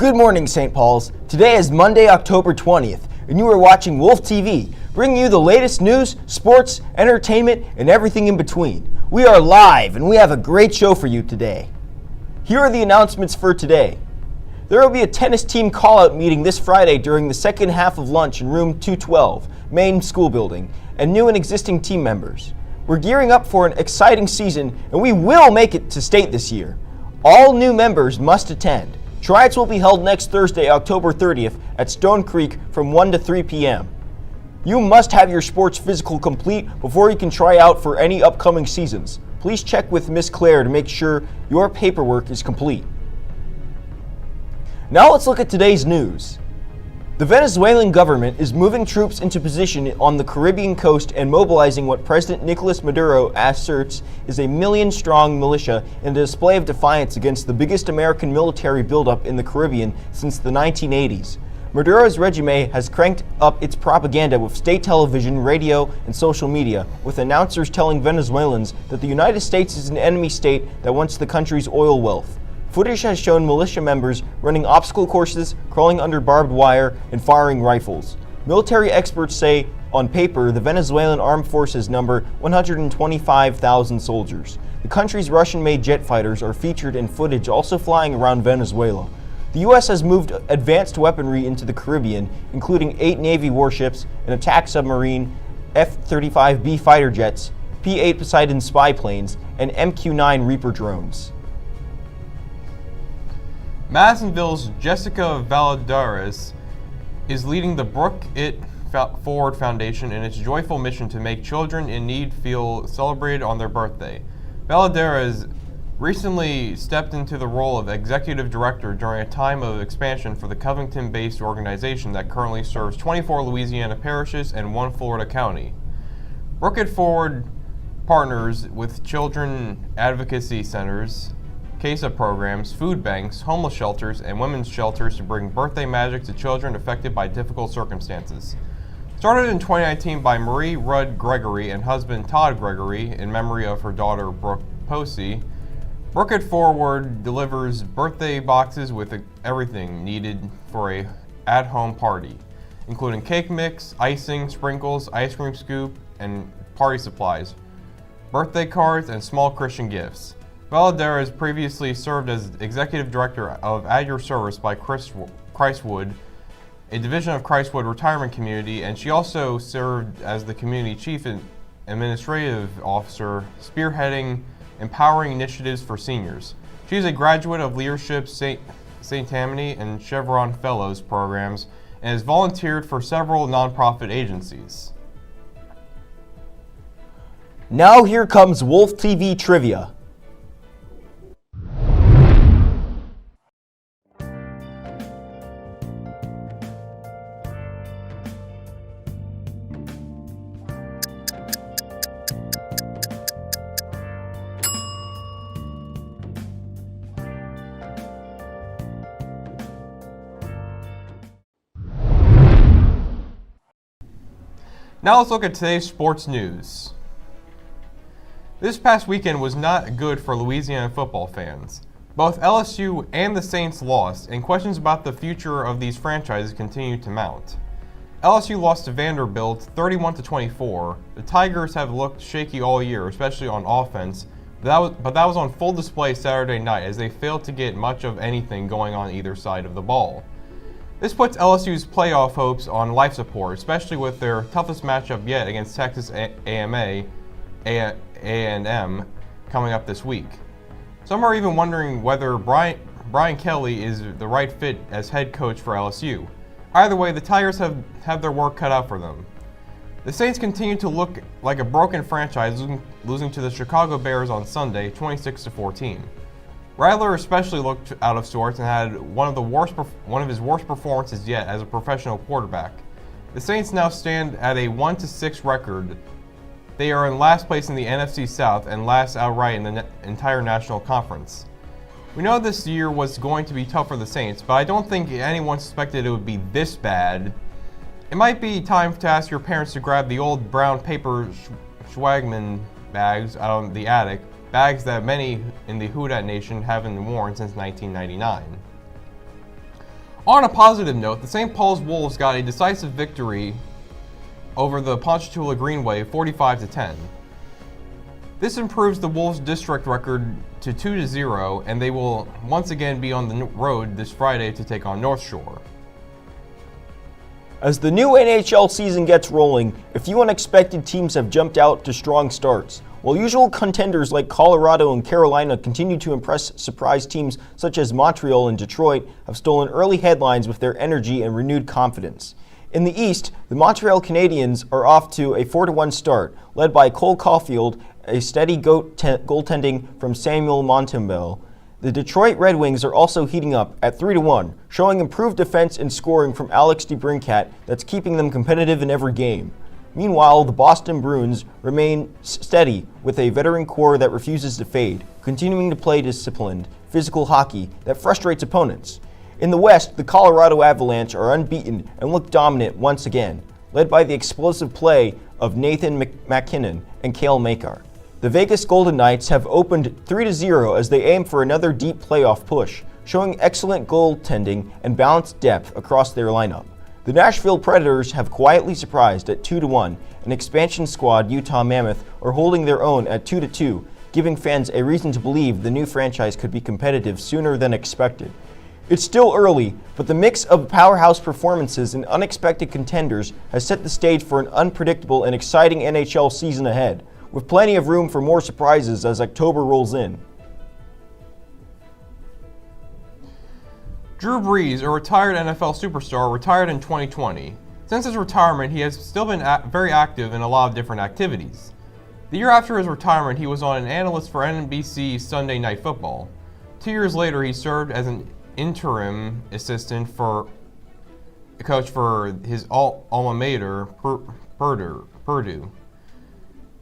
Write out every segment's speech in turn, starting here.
Good morning, St. Paul's. Today is Monday, October 20th, and you are watching Wolf TV, bringing you the latest news, sports, entertainment, and everything in between. We are live, and we have a great show for you today. Here are the announcements for today. There will be a tennis team call-out meeting this Friday during the second half of lunch in room 212, main school building, and new and existing team members. We're gearing up for an exciting season, and we will make it to state this year. All new members must attend. Tryouts will be held next Thursday, October 30th at Stone Creek from 1 to 3 p.m. You must have your sports physical complete before you can try out for any upcoming seasons. Please check with Miss Claire to make sure your paperwork is complete. Now let's look at today's news. The Venezuelan government is moving troops into position on the Caribbean coast and mobilizing what President Nicolas Maduro asserts is a million-strong militia in a display of defiance against the biggest American military buildup in the Caribbean since the 1980s. Maduro's regime has cranked up its propaganda with state television, radio, and social media, with announcers telling Venezuelans that the United States is an enemy state that wants the country's oil wealth. Footage has shown militia members running obstacle courses, crawling under barbed wire, and firing rifles. Military experts say, on paper, the Venezuelan armed forces number 125,000 soldiers. The country's Russian-made jet fighters are featured in footage also flying around Venezuela. The U.S. has moved advanced weaponry into the Caribbean, including 8 Navy warships, an attack submarine, F-35B fighter jets, P-8 Poseidon spy planes, and MQ-9 Reaper drones. Madisonville's Jessica Valadares is leading the Brook It Forward Foundation in its joyful mission to make children in need feel celebrated on their birthday. Valadares recently stepped into the role of executive director during a time of expansion for the Covington-based organization that currently serves 24 Louisiana parishes and 1 Florida county. Brook It Forward partners with children advocacy centers, CASA programs, food banks, homeless shelters, and women's shelters to bring birthday magic to children affected by difficult circumstances. Started in 2019 by Marie Rudd Gregory and husband Todd Gregory in memory of her daughter Brooke Posey, Brook It Forward delivers birthday boxes with everything needed for a at-home party, including cake mix, icing, sprinkles, ice cream scoop, and party supplies, birthday cards, and small Christian gifts. Valadares previously served as executive director of At Your Service by Christwood, a division of Christwood Retirement Community, and she also served as the community chief and administrative officer, spearheading empowering initiatives for seniors. She is a graduate of Leadership St. Tammany and Chevron Fellows programs and has volunteered for several nonprofit agencies. Now here comes Wolf TV Trivia. Now let's look at today's sports news. This past weekend was not good for Louisiana football fans. Both LSU and the Saints lost, and questions about the future of these franchises continue to mount. LSU lost to Vanderbilt 31-24. The Tigers have looked shaky all year, especially on offense, but that was on full display Saturday night as they failed to get much of anything going on either side of the ball. This puts LSU's playoff hopes on life support, especially with their toughest matchup yet against Texas A&M coming up this week. Some are even wondering whether Brian Kelly is the right fit as head coach for LSU. Either way, the Tigers have their work cut out for them. The Saints continue to look like a broken franchise, losing to the Chicago Bears on Sunday, 26-14. Rattler especially looked out of sorts and had one of his worst performances yet as a professional quarterback. The Saints now stand at a 1-6 record. They are in last place in the NFC South and last outright in the entire National Conference. We know this year was going to be tough for the Saints, but I don't think anyone suspected it would be this bad. It might be time to ask your parents to grab the old brown paper Schwagman bags out of the attic, bags that many in the Houdat Nation haven't worn since 1999. On a positive note, the St. Paul's Wolves got a decisive victory over the Ponchatoula Greenway 45-10. This improves the Wolves' district record to 2-0, and they will once again be on the road this Friday to take on North Shore. As the new NHL season gets rolling, a few unexpected teams have jumped out to strong starts. While usual contenders like Colorado and Carolina continue to impress, surprise teams such as Montreal and Detroit have stolen early headlines with their energy and renewed confidence. In the East, the Montreal Canadiens are off to a 4-1 start, led by Cole Caulfield, a steady goaltending from Samuel Montembeault. The Detroit Red Wings are also heating up at 3-1, showing improved defense and scoring from Alex DeBrincat that's keeping them competitive in every game. Meanwhile, the Boston Bruins remain steady with a veteran core that refuses to fade, continuing to play disciplined, physical hockey that frustrates opponents. In the West, the Colorado Avalanche are unbeaten and look dominant once again, led by the explosive play of Nathan MacKinnon and Cale Makar. The Vegas Golden Knights have opened 3-0 as they aim for another deep playoff push, showing excellent goaltending and balanced depth across their lineup. The Nashville Predators have quietly surprised at 2-1, and expansion squad Utah Mammoth are holding their own at 2-2, giving fans a reason to believe the new franchise could be competitive sooner than expected. It's still early, but the mix of powerhouse performances and unexpected contenders has set the stage for an unpredictable and exciting NHL season ahead, with plenty of room for more surprises as October rolls in. Drew Brees, a retired NFL superstar, retired in 2020. Since his retirement, he has still been very active in a lot of different activities. The year after his retirement, he was on an analyst for NBC Sunday Night Football. 2 years later, he served as an interim assistant for a coach for his alma mater, Purdue.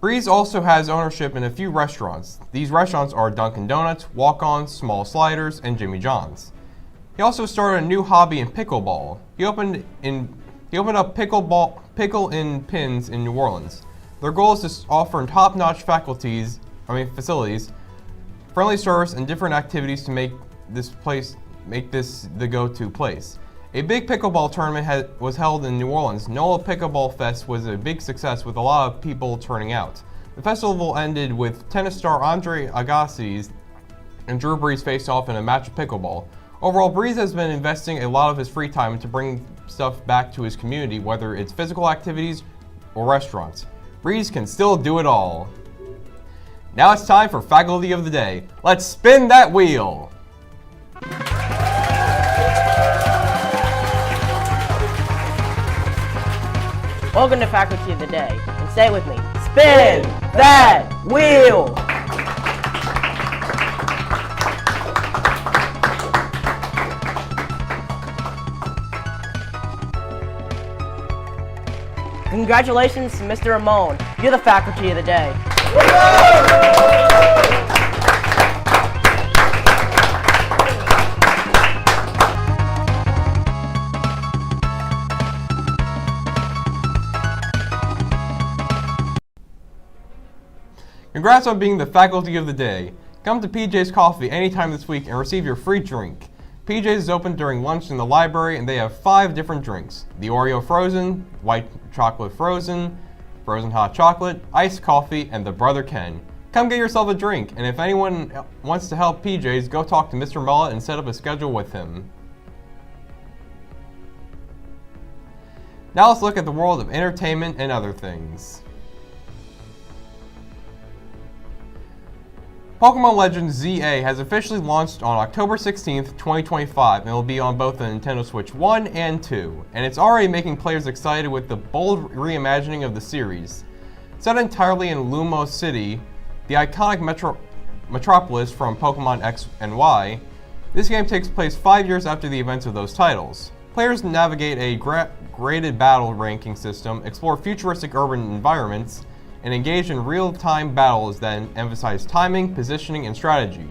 Brees also has ownership in a few restaurants. These restaurants are Dunkin' Donuts, Walk-Ons, Small Sliders, and Jimmy John's. He also started a new hobby in pickleball. He opened up Pickle in Pins in New Orleans. Their goal is to offer top-notch facilities, friendly service, and different activities to make this the go-to place. A big pickleball tournament was held in New Orleans. NOLA Pickleball Fest was a big success with a lot of people turning out. The festival ended with tennis star Andre Agassi and Drew Brees faced off in a match of pickleball. Overall, Brees has been investing a lot of his free time to bring stuff back to his community, whether it's physical activities or restaurants. Brees can still do it all. Now it's time for Faculty of the Day. Let's spin that wheel! Welcome to Faculty of the Day, and say it with me, spin that wheel! Congratulations to Mr. Ramon. You're the Faculty of the Day. Congrats on being the Faculty of the Day. Come to PJ's Coffee anytime this week and receive your free drink. PJ's is open during lunch in the library and they have 5 different drinks. The Oreo Frozen, White Chocolate Frozen, Frozen Hot Chocolate, Iced Coffee, and the Brother Ken. Come get yourself a drink, and if anyone wants to help PJ's, go talk to Mr. Mullet and set up a schedule with him. Now let's look at the world of entertainment and other things. Pokemon Legends ZA has officially launched on October 16th, 2025, and will be on both the Nintendo Switch 1 and 2, and it's already making players excited with the bold reimagining of the series. Set entirely in Lumos City, the iconic metropolis from Pokemon X and Y, this game takes place 5 years after the events of those titles. Players navigate a graded battle ranking system, explore futuristic urban environments, and engage in real-time battles that emphasize timing, positioning, and strategy.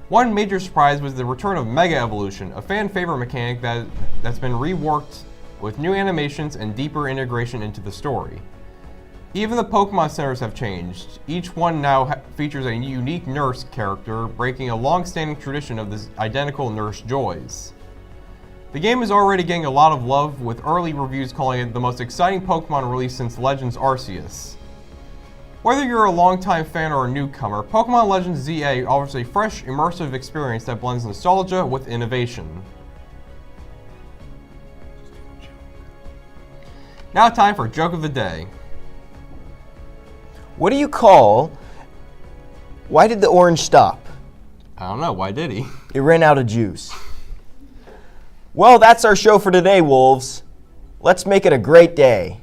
One major surprise was the return of Mega Evolution, a fan-favorite mechanic that's been reworked with new animations and deeper integration into the story. Even the Pokemon centers have changed. Each one now features a unique nurse character, breaking a long-standing tradition of the identical Nurse Joys. The game is already getting a lot of love, with early reviews calling it the most exciting Pokemon release since Legends Arceus. Whether you're a longtime fan or a newcomer, Pokemon Legends ZA offers a fresh, immersive experience that blends nostalgia with innovation. Now time for Joke of the Day. What do you call... Why did the orange stop? I don't know, why did he? It ran out of juice. Well, that's our show for today, Wolves. Let's make it a great day.